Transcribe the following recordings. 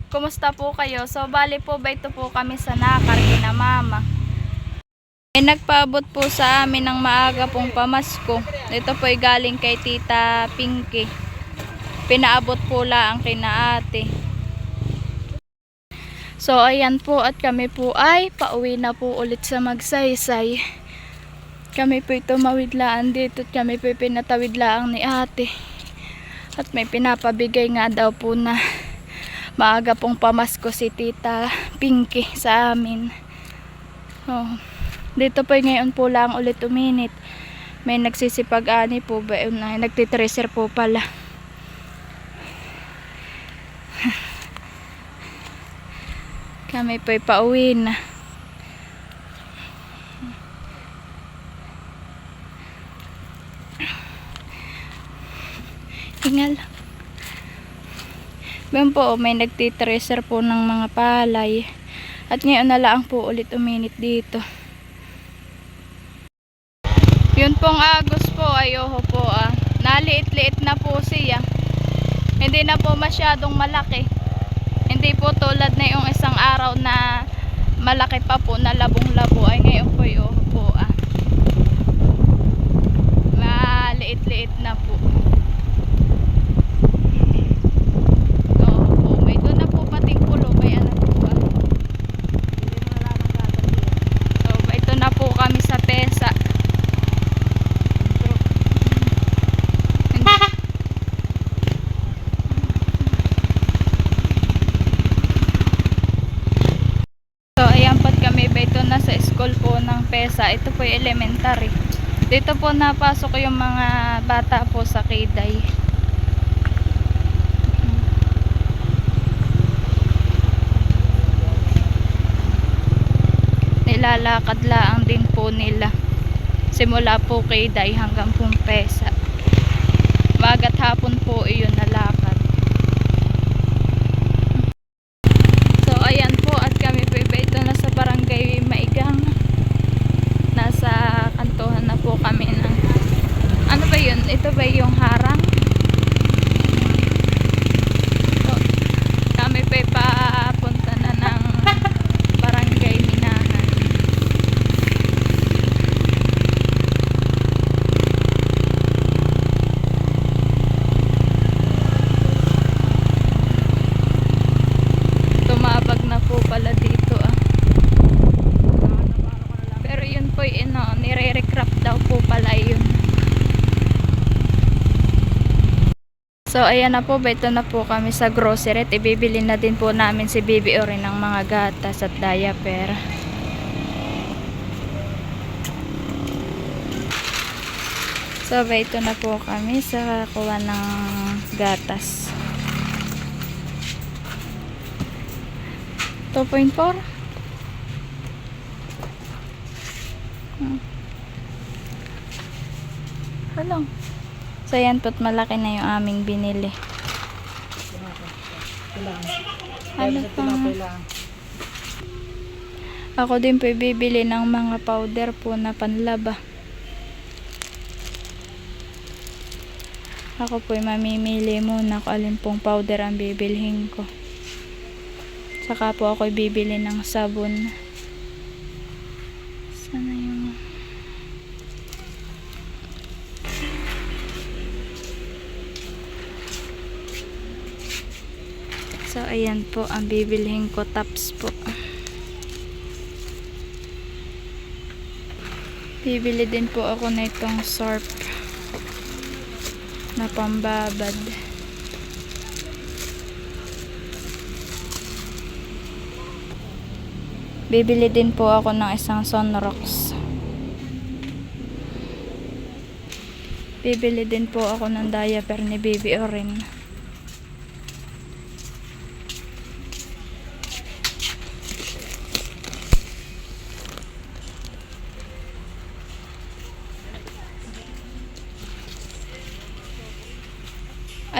Kumusta po kayo? So bali po ba ito po kami sa nakargi na mama. Nagpaabot po sa amin ng maaga pong pamasko. Ito po ay galing kay Tita Pinky. Pinaabot po lang kina ate. So ayan po at kami po ay pauwi na po ulit sa Magsaysay. Kami po tumawidlaan dito at kami po pinatawidlaan ni ate. At may pinapabigay nga daw po na maaga pong pamasko si Tita Pinky sa amin. Oh, dito po ngayon po lang ulit uminit. May nagsisipag-ani po ba? Nagtitreasure po pala. Kami po pauwi na. Hingal. Ben po, may nagtitreasure po ng mga palay. At ngayon na lang po ulit uminit dito. Yun pong agos po, ayoho po naliit-liit na po siya. Hindi na po masyadong malaki. Hindi po tulad na yung isang araw na malaki pa po na labong-labo. Ay ngayon po yung po maliit-liit na po. Pesa. Ito po yung elementary. Dito po napasok yung mga bata po sa Kiday. Nilalakad lang din po nila. Simula po Kiday hanggang po Pesa. Magat hapon po iyon nalakad. So ayan po at kami po ito na sa barangay Maigang. Nasa kantuhan na po kami ng ano ba yun? Ito ba yung harang? So, kami pa papunta na ng barangay Minahan. Tumabag na po pala dito nire-recraft daw po pala yun. So ayan na po, ito na po kami sa grocery at ibibili na din po namin si Bibi Orin ng mga gatas at diaper. So ito na po kami sa kuha ng gatas. 2.4 Hello. So yan po't malaki na yung aming binili. Ano pa? Ako din po bibili ng mga powder po na panlaba. Ako po mamimili muna kung alin pong powder ang bibilhin ko. Saka po ako bibili ng sabon. Sana yung so ayan po ang bibilhin ko, tops po. Bibili din po ako na itong Surf na pambabad. Bibili din po ako ng isang Sunrox. Bibili din po ako ng diaper ni Bibi Orin.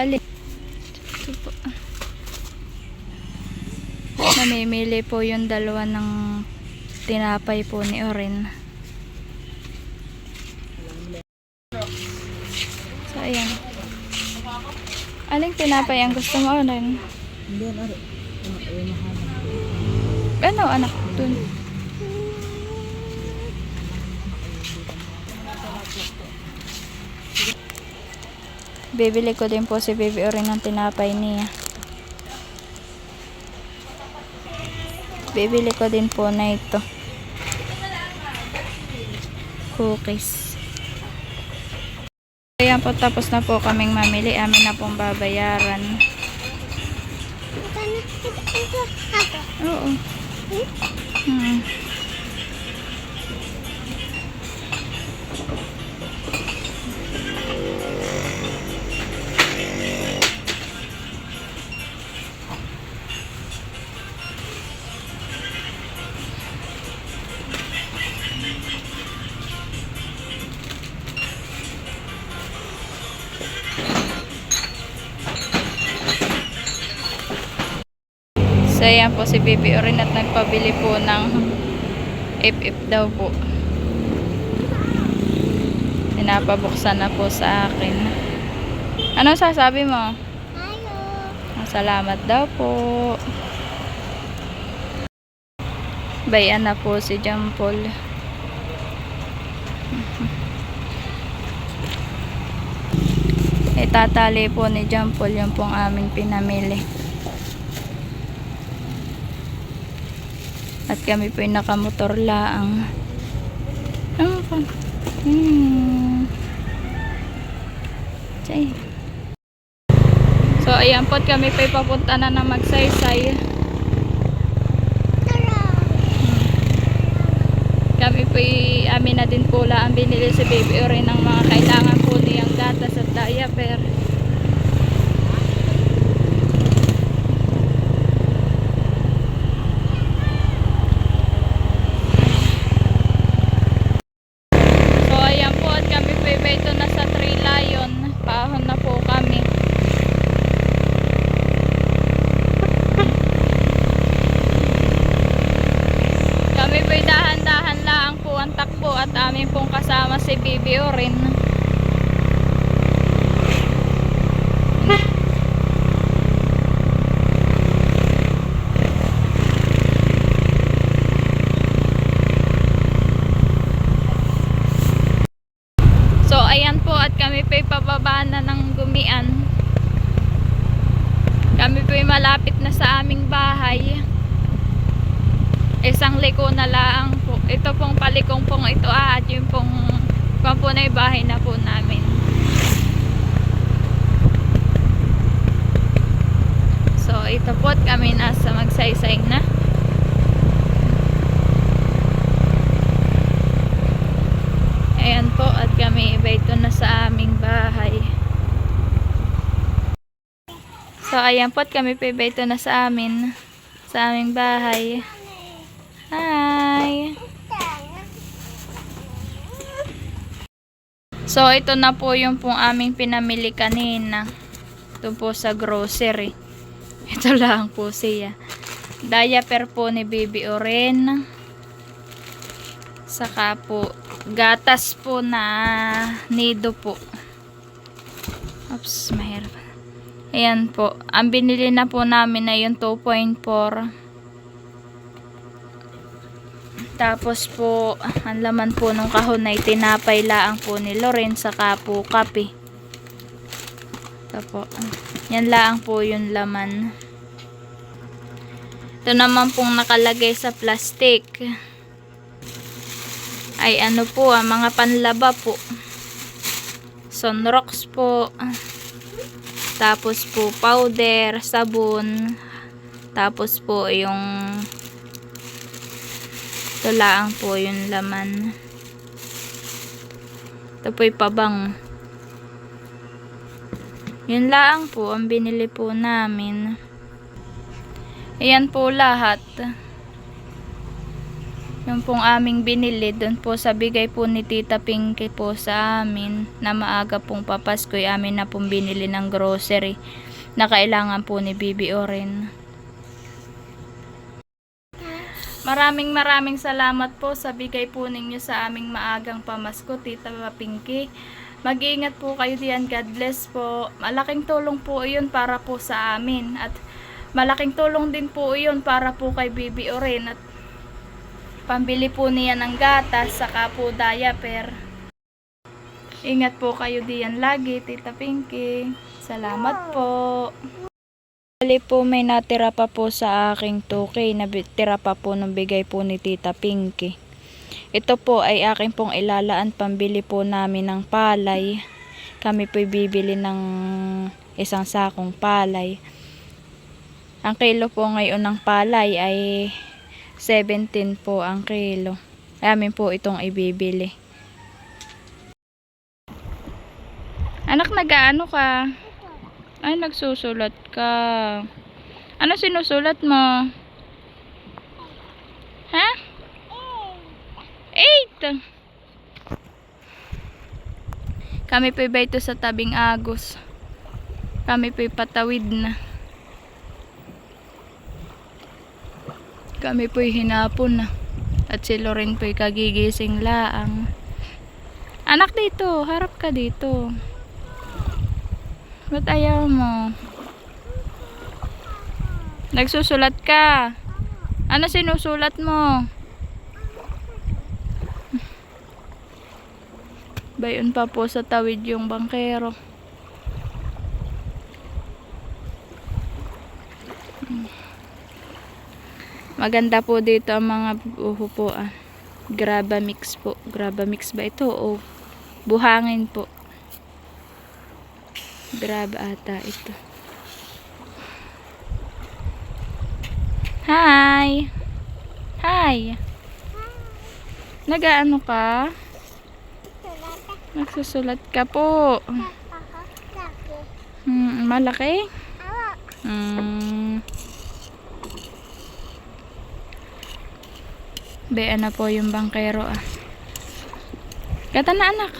Alin? Ito po. Namimili po yung dalawa ng tinapay po ni Orin. So ayan. Aling tinapay ang gusto mo rin? Hindi na. Ano anak dun? Bibili ko din po si Baby Orin ng tinapay niya. Bibili ko din po na ito. Cookies. Ayan po, tapos na po kaming mamili. Amin na pong babayaran. Oo. So ayan po si Baby Orin at nagpabili po ng FF daw po. Pinapabuksan na po sa akin. Ano sasabi mo? Hello. Salamat daw po. Bayan na po si John Paul. Itatali po ni John Paul yung pong aming pinamili. At kami po yung nakamotor laang. So ayan po, kami po papunta na ng Magsaysay. Kami po amin na din po ang binili si Baby Orin ng mga kailangan po niyang gatas at diaper. Ito na sa Three Lion. Paahon na po kami. Kami po dahan-dahan lang po ang takbo at amin pong kasama si Baby Orin. Ayan po, at kami po'y pababa na ng Gumian. Kami po'y malapit na sa aming bahay. Isang liko na lang po. Ito pong palikong pong ito at yung pong na yung bahay na po namin. So ito po, at kami nasa Magsaysay na. Ayan po, at kami ito na sa aming bahay. So ayan po, at kami ito na sa aming bahay. Hi! So ito na po yung pong aming pinamili kanina. Ito po sa grocery. Ito lang po siya. Diaper po ni Baby Orin. Saka po gatas po na nido po. Oops, mahirap. Ayan po. Ang binili na po namin na yung 2.4. Tapos po, ang laman po nung kahon ay tinapay laang po ni Loren, saka po kape. Ito po. Yan laang po yung laman. Ito naman pong nakalagay sa plastic ay ano po, mga panlaba po. Sunrox po. Tapos po powder, sabon. Tapos po yung ito laang po yung laman. Ito po yung pabang. Yun laang po ang binili po namin. Ayan po lahat. Yung pong aming binili, doon po sa bigay po ni Tita Pinky po sa amin, na maaga pong papasko, amin na pong binili ng grocery na kailangan po ni Baby Orin. Maraming salamat po sa bigay po ninyo sa aming maagang pamasko, Tita Pinky. Mag-iingat po kayo diyan. God bless po. Malaking tulong po yun para po sa amin. At Malaking tulong din po yun para po kay Bibi Oren at pambili po niya ng gatas saka po diaper. Ingat po kayo diyan lagi, Tita Pinky. Salamat po. Bali po may natira pa po sa aking 2K na tira pa po nung bigay po ni Tita Pinky. Ito po ay aking pong ilalaan pambili po namin ng palay. Kami po'y bibili ng isang sakong palay. Ang kilo po ngayon ng palay ay 17 po ang kilo. Amin po itong ibibili. Anak, nag-aano ka? Ay, nagsusulat ka. Ano sinusulat mo? Ha? 8. Kami po'y ba ito sa tabing agos. Kami po'y patawid na. Kami po'y hinapon na. At si Loren po'y kagigising laang. Anak, dito. Harap ka dito. Ba't ayaw mo? Nagsusulat ka. Ano sinusulat mo? Bayon pa po sa tawid yung bangkero. Maganda po dito ang mga upuan. Graba mix po. Graba mix ba ito? O buhangin po. Graba ata ito. Hi! Hi! Nag-aano ka? Nagsusulat ka po. Malaki? Bean na po yung bangkero ah. Kata na anak.